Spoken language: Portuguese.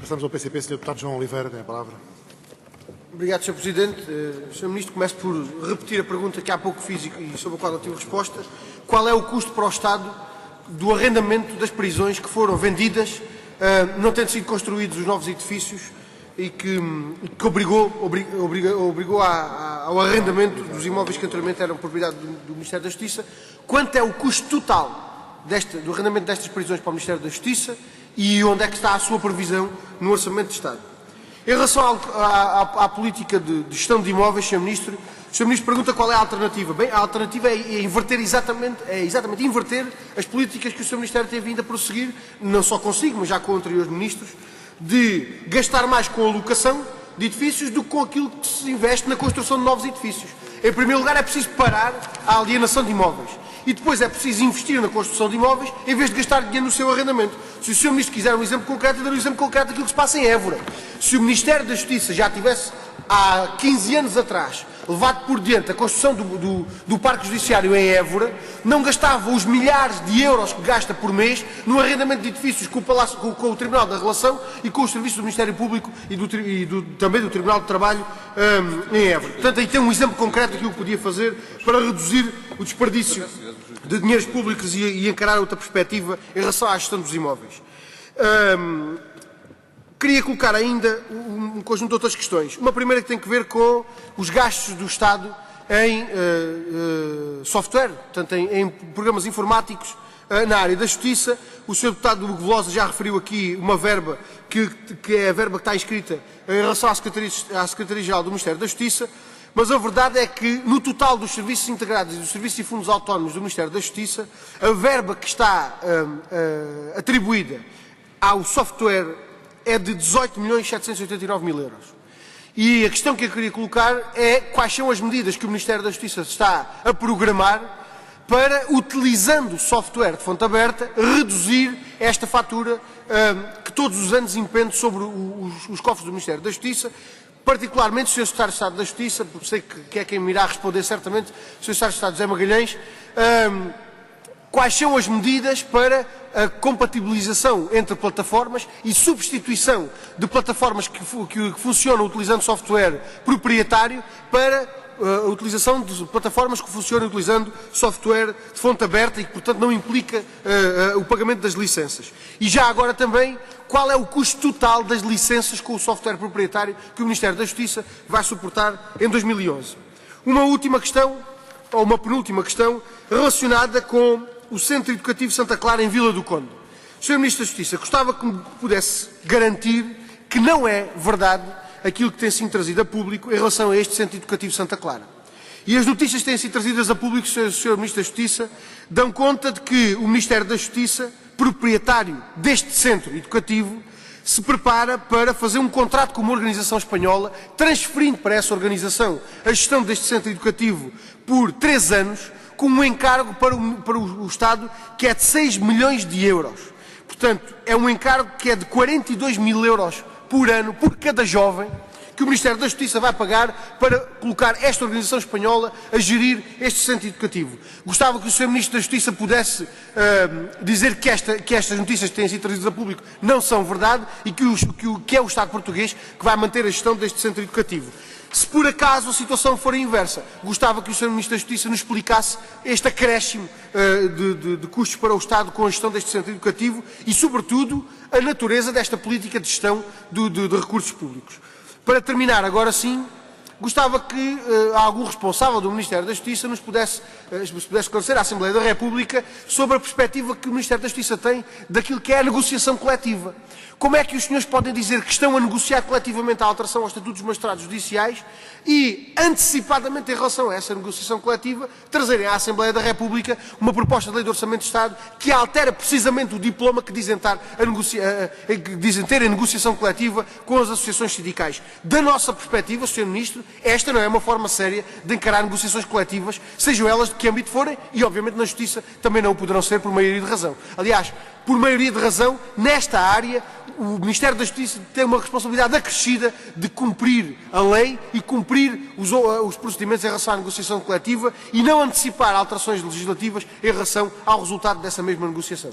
Passamos ao PCP, Sr. Deputado João Oliveira, tem a palavra. Obrigado, Sr. Presidente. Sr. Ministro, começo por repetir a pergunta que há pouco fiz e sobre a qual não tive resposta. Qual é o custo para o Estado do arrendamento das prisões que foram vendidas, não tendo sido construídos os novos edifícios e que obrigou ao arrendamento dos imóveis que anteriormente eram propriedade do Ministério da Justiça? Quanto é o custo total do arrendamento destas prisões para o Ministério da Justiça e onde é que está a sua previsão no Orçamento de Estado? Em relação à política de gestão de imóveis, Sr. Ministro pergunta qual é a alternativa. Bem, a alternativa é exatamente inverter as políticas que o Sr. Ministério tem vindo a prosseguir, não só consigo, mas já com anteriores ministros, de gastar mais com a locação de edifícios do que com aquilo que se investe na construção de novos edifícios. Em primeiro lugar, é preciso parar a alienação de imóveis. E depois é preciso investir na construção de imóveis em vez de gastar dinheiro no seu arrendamento. Se o Sr. Ministro quiser um exemplo concreto, eu dou um exemplo concreto daquilo que se passa em Évora. Se o Ministério da Justiça já tivesse, há 15 anos atrás, levado por diante a construção do Parque Judiciário em Évora, não gastava os milhares de euros que gasta por mês no arrendamento de edifícios com o Tribunal da Relação e com os serviços do Ministério Público e também do Tribunal de Trabalho em Évora. Portanto, aí tem um exemplo concreto daquilo que podia fazer para reduzir o desperdício de dinheiros públicos e encarar outra perspectiva em relação à gestão dos imóveis. Queria colocar ainda um conjunto de outras questões. Uma primeira que tem que ver com os gastos do Estado em software, portanto, em programas informáticos na área da Justiça. O Sr. Deputado Hugo Velosa já referiu aqui uma verba que é a verba que está inscrita em relação à Secretaria-Geral do Ministério da Justiça, mas a verdade é que no total dos serviços integrados e dos serviços e fundos autónomos do Ministério da Justiça, a verba que está atribuída ao software é de 18.789.000 euros. E a questão que eu queria colocar é quais são as medidas que o Ministério da Justiça está a programar para, utilizando o software de fonte aberta, reduzir esta fatura que todos os anos impende sobre os cofres do Ministério da Justiça, particularmente o Sr. Secretário de Estado da Justiça, porque sei que é quem me irá responder certamente, o Sr. Secretário de Estado José Magalhães, quais são as medidas para a compatibilização entre plataformas e substituição de plataformas que funcionam utilizando software proprietário para a utilização de plataformas que funcionam utilizando software de fonte aberta e que, portanto, não implica o pagamento das licenças. E já agora também, qual é o custo total das licenças com o software proprietário que o Ministério da Justiça vai suportar em 2011. Uma última questão, ou uma penúltima questão, relacionada com o Centro Educativo Santa Clara em Vila do Conde. Sr. Ministro da Justiça, gostava que me pudesse garantir que não é verdade aquilo que tem sido trazido a público em relação a este Centro Educativo Santa Clara. E as notícias que têm sido trazidas a público, Sr. Ministro da Justiça, dão conta de que o Ministério da Justiça, proprietário deste Centro Educativo, se prepara para fazer um contrato com uma organização espanhola, transferindo para essa organização a gestão deste Centro Educativo por 3 anos, com um encargo para o Estado que é de 6 milhões de euros. Portanto, é um encargo que é de 42.000 euros por ano, por cada jovem, que o Ministério da Justiça vai pagar para colocar esta organização espanhola a gerir este centro educativo. Gostava que o Sr. Ministro da Justiça pudesse dizer que estas notícias que têm sido trazidas a público não são verdade e que é o Estado português que vai manter a gestão deste centro educativo. Se por acaso a situação for a inversa, gostava que o Sr. Ministro da Justiça nos explicasse este acréscimo de custos para o Estado com a gestão deste centro educativo e, sobretudo, a natureza desta política de gestão de recursos públicos. Para terminar, agora sim, gostava que algum responsável do Ministério da Justiça nos pudesse esclarecer à Assembleia da República sobre a perspectiva que o Ministério da Justiça tem daquilo que é a negociação coletiva. Como é que os senhores podem dizer que estão a negociar coletivamente a alteração aos estatutos dos magistrados judiciais e, antecipadamente em relação a essa negociação coletiva, trazerem à Assembleia da República uma proposta de lei de orçamento de Estado que altera precisamente o diploma que dizem ter em negociação coletiva com as associações sindicais? Da nossa perspectiva, Sr. Ministro, esta não é uma forma séria de encarar negociações coletivas, sejam elas de que âmbito forem, e obviamente na Justiça também não o poderão ser por maioria de razão. Aliás, por maioria de razão, nesta área, o Ministério da Justiça tem uma responsabilidade acrescida de cumprir a lei e cumprir os procedimentos em relação à negociação coletiva e não antecipar alterações legislativas em relação ao resultado dessa mesma negociação.